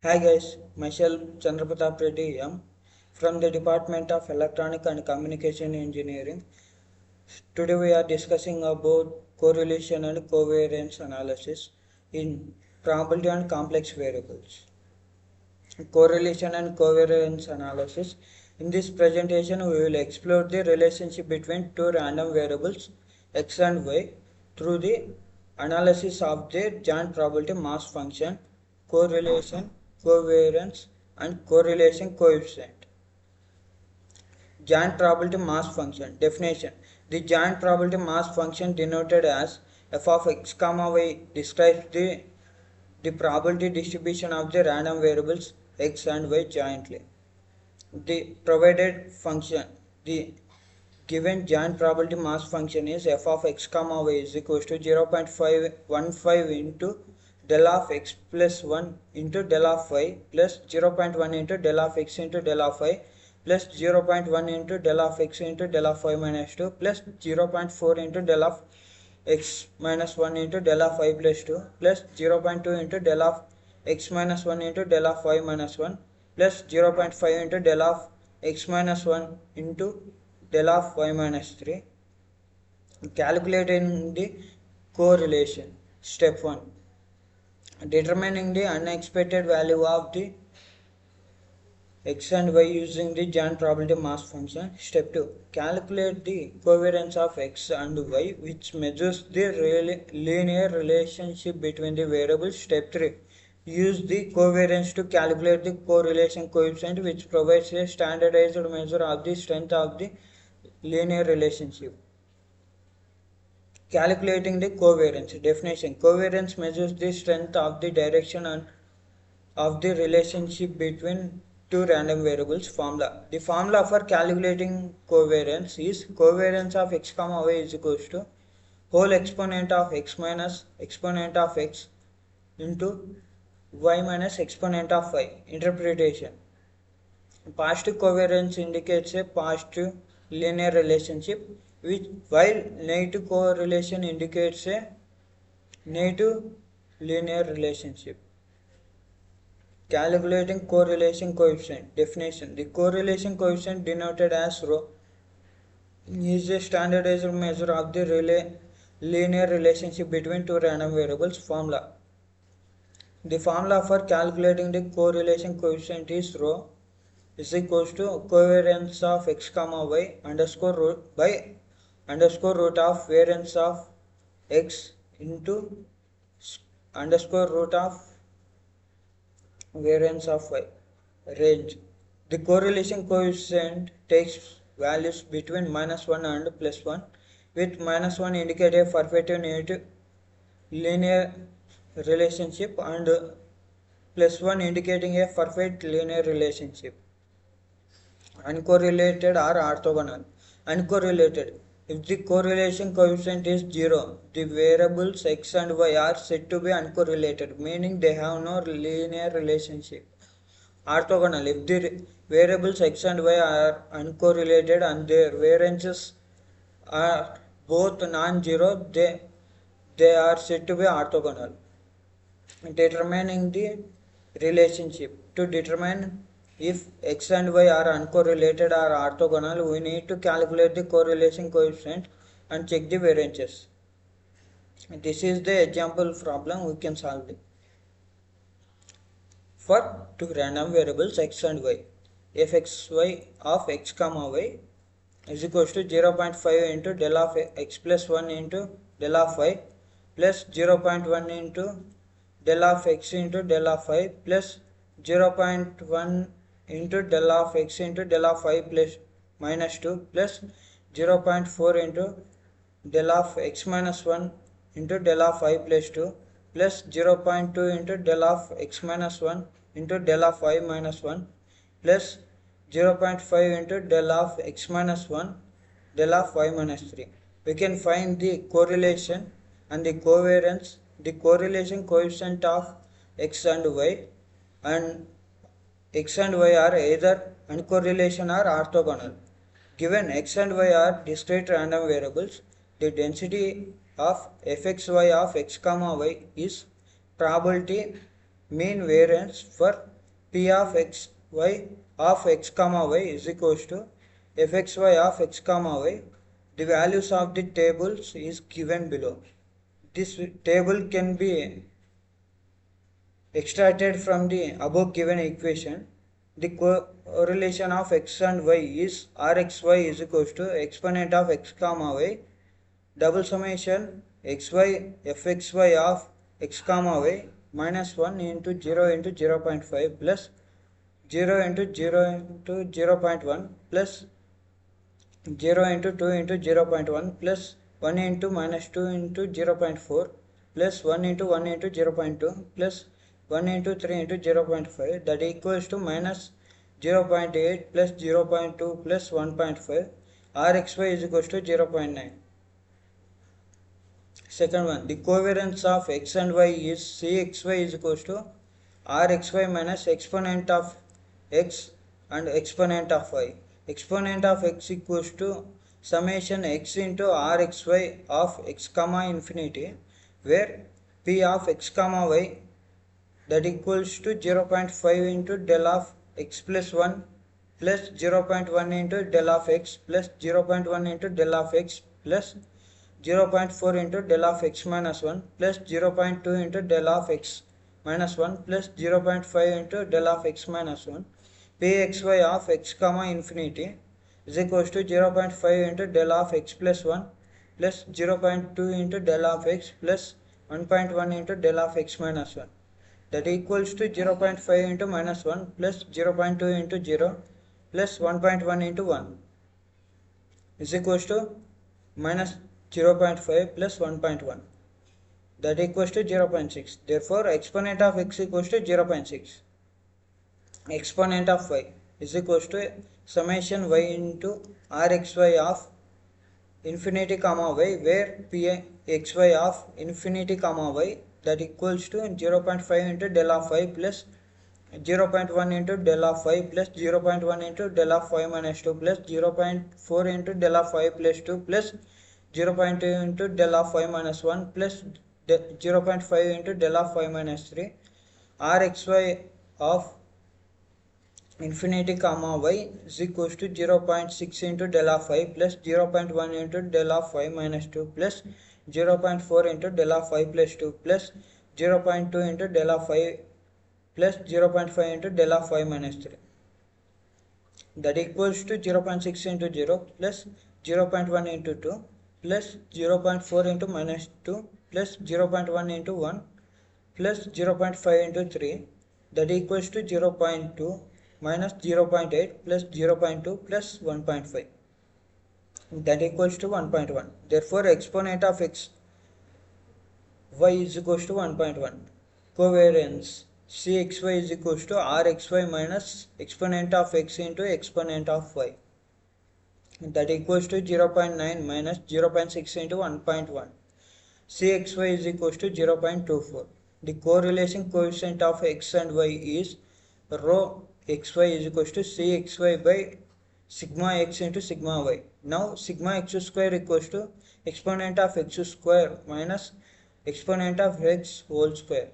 Hi guys, myself Chandrapratap Reddy M from the Department of Electronic and Communication Engineering. Today we are discussing about correlation and covariance analysis in probability and complex variables. Correlation and covariance analysis. In this presentation we will explore the relationship between two random variables x and y through the analysis of their joint probability mass function, correlation, covariance and correlation coefficient. Joint probability mass function definition. The joint probability mass function denoted as f of x comma y describes the probability distribution of the random variables x and y jointly. The provided function, the given joint probability mass function is f of x comma y is equals to 0.515 into del of x plus 1 into del of y plus 0.1 into del of x into del of y plus 0.1 into del of x into del of y minus 2 plus 0.4 into del of x minus 1 into del of y plus 2 plus 0.2 into del of x minus 1 into del of y minus 1 plus 0.5 into del of x minus 1 into del of y minus 3. Calculating the correlation. Step 1. Determining the unexpected value of the x and y using the joint probability mass function. Step 2. Calculate the covariance of x and y which measures the linear relationship between the variables. Step 3. Use the covariance to calculate the correlation coefficient which provides a standardized measure of the strength of the linear relationship. Calculating the covariance. Definition. Covariance measures the strength of the direction and of the relationship between two random variables. Formula. The formula for calculating covariance is covariance of x comma y is equals to whole exponent of x minus exponent of x into y minus exponent of y. Interpretation. Positive covariance indicates a positive linear relationship, while negative correlation indicates a negative linear relationship. Calculating correlation coefficient. Definition. The correlation coefficient denoted as rho is a standardized measure of the linear relationship between two random variables. Formula. The formula for calculating the correlation coefficient is rho is equals to covariance of x comma y underscore root by underscore root of variance of x into underscore root of variance of y. Range. The correlation coefficient takes values between minus 1 and plus 1, with minus 1 indicate a perfect negative linear relationship and plus 1 indicating a perfect linear relationship. Uncorrelated or orthogonal. Uncorrelated. If the correlation coefficient is 0, the variables x and y are said to be uncorrelated, meaning they have no linear relationship. Orthogonal. If the variables x and y are uncorrelated and their variances are both non-zero, they are said to be orthogonal. Determining the relationship. To determine if x and y are uncorrelated or orthogonal, we need to calculate the correlation coefficient and check the variances. This is the example problem we can solve it. For two random variables x and y, fxy of x comma y is equals to 0.5 into del of x plus 1 into del of y plus 0.1 into del of x into del of y plus 0.1 into del of x into del of y plus minus 2 plus 0.4 into del of x minus 1 into del of y plus 2 plus 0.2 into del of x minus 1 into del of y minus 1 plus 0.5 into del of x minus 1 del of y minus 3. We can find the correlation and the covariance, the correlation coefficient of x and y, and x and y are either uncorrelation or orthogonal. Given x and y are discrete random variables, the density of fxy of x comma y is probability mean variance for P of x y of x comma y is equals to fxy of x comma y. The values of the tables is given below. This table can be extracted from the above given equation. The correlation of x and y is rxy is equals to exponent of x comma y double summation xy fxy of x comma y minus 1 into 0 into 0.5 plus 0 into 0 into 0.1 plus 0 into 2 into 0.1 plus 1 into minus 2 into 0.4 plus 1 into 1 into 0.2 plus 1 into 3 into 0.5 that equals to minus 0.8 plus 0.2 plus 1.5. Rxy is equals to 0.9. Second one, the covariance of x and y is Cxy is equals to Rxy minus exponent of x and exponent of y. Exponent of x equals to summation x into Rxy of x comma infinity, where P of x comma y that equals to 0.5 into del of x plus 1 plus 0.1 into del of x plus 0.1 into del of x plus 0.4 into del of x minus 1 plus 0.2 into del of x minus 1 plus 0.5 into del of x minus 1. Pxy of x comma infinity is equals to 0.5 into del of x plus 1 plus 0.2 into del of x plus 1.1 into del of x minus 1. That equals to 0.5 into minus 1 plus 0.2 into 0 plus 1.1 into 1 is equals to minus 0.5 plus 1.1 that equals to 0.6. Therefore, exponent of x equals to 0.6. Exponent of y is equals to summation y into rxy of infinity comma y, where pxy of infinity comma y that equals to 0.5 into del of y plus 0.1 into del of y plus 0.1 into del of y minus 2 plus 0.4 into del of y plus 2 plus 0.2 into del of y minus 1 plus 0.5 into del of y minus 3. Rxy of infinity comma y is equals to 0.6 into del of y plus 0.1 into del of y minus 2 plus 0.4 into del of y plus 2 plus 0.2 into del of y plus 0.5 into del of y minus 3. That equals to 0.6 into 0 plus 0.1 into 2 plus 0.4 into minus 2 plus 0.1 into 1 plus 0.5 into 3. That equals to 0.2 minus 0.8 plus 0.2 plus 1.5. That equals to 1.1. Therefore, exponent of x y is equals to 1.1. Covariance Cxy is equals to Rxy minus exponent of x into exponent of y. That equals to 0.9 minus 0.6 into 1.1. Cxy is equals to 0.24. The correlation coefficient of x and y is rho xy is equals to Cxy by sigma x into sigma y. Now sigma x square equals to exponent of x square minus exponent of x whole square.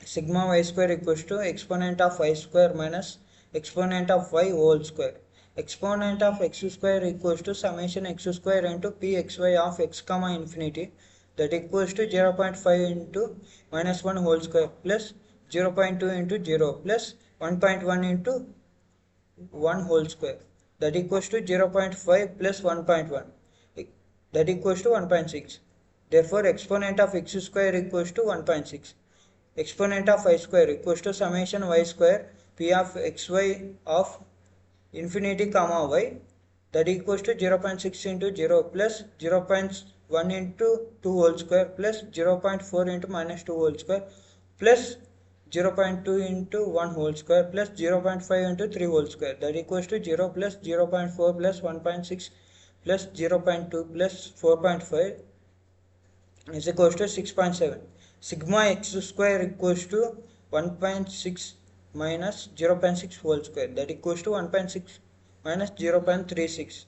Sigma y square equals to exponent of y square minus exponent of y whole square. Exponent of x square equals to summation x square into pxy of x comma infinity, that equals to 0.5 into minus 1 whole square plus 0.2 into 0 plus 1.1 into 1 whole square, that equals to 0.5 plus 1.1, that equals to 1.6. Therefore, exponent of x square equals to 1.6. Exponent of y square equals to summation y square p of xy of infinity comma y, that equals to 0.6 into 0 plus 0.1 into 2 whole square plus 0.4 into minus 2 whole square plus 0.2 into 1 whole square plus 0.5 into 3 whole square, that equals to 0 plus 0.4 plus 1.6 plus 0.2 plus 4.5 is equals to 6.7. Sigma x square equals to 1.6 minus 0.6 whole square, that equals to 1.6 minus 0.36,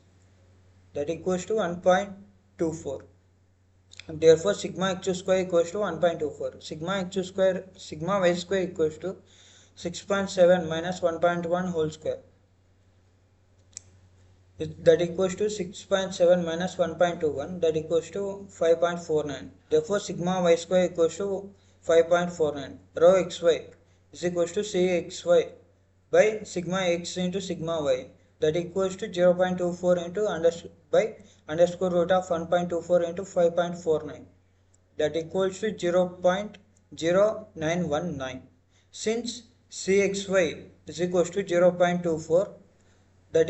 that equals to 1.24. Therefore, sigma x square equals to 1.24. Sigma x square, sigma y square equals to 6.7 minus 1.1 whole square. That equals to 6.7 minus 1.21, that equals to 5.49. Therefore, sigma y square equals to 5.49. Rho xy is equals to cxy by sigma x into sigma y, that equals to 0.24 into underscore root of 1.24 into 5.49, that equals to 0.0919. Since cxy is equals to 0.24, that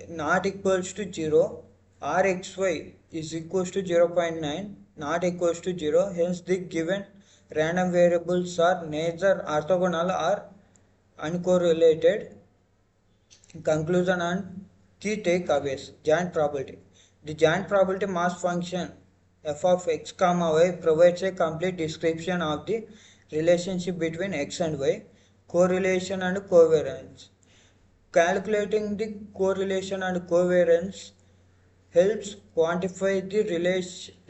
not equals to 0, rxy is equals to 0.9, not equals to 0, hence the given random variables are neither orthogonal or uncorrelated. Conclusion and key takeaways. Joint probability. The joint probability mass function f of x comma y provides a complete description of the relationship between x and y, correlation and covariance. Calculating the correlation and covariance helps quantify the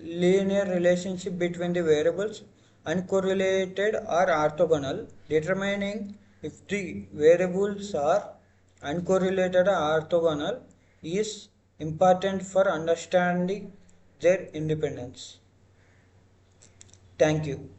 linear relationship between the variables, uncorrelated or orthogonal. Determining if the variables are uncorrelated or orthogonal is important for understanding their independence. Thank you.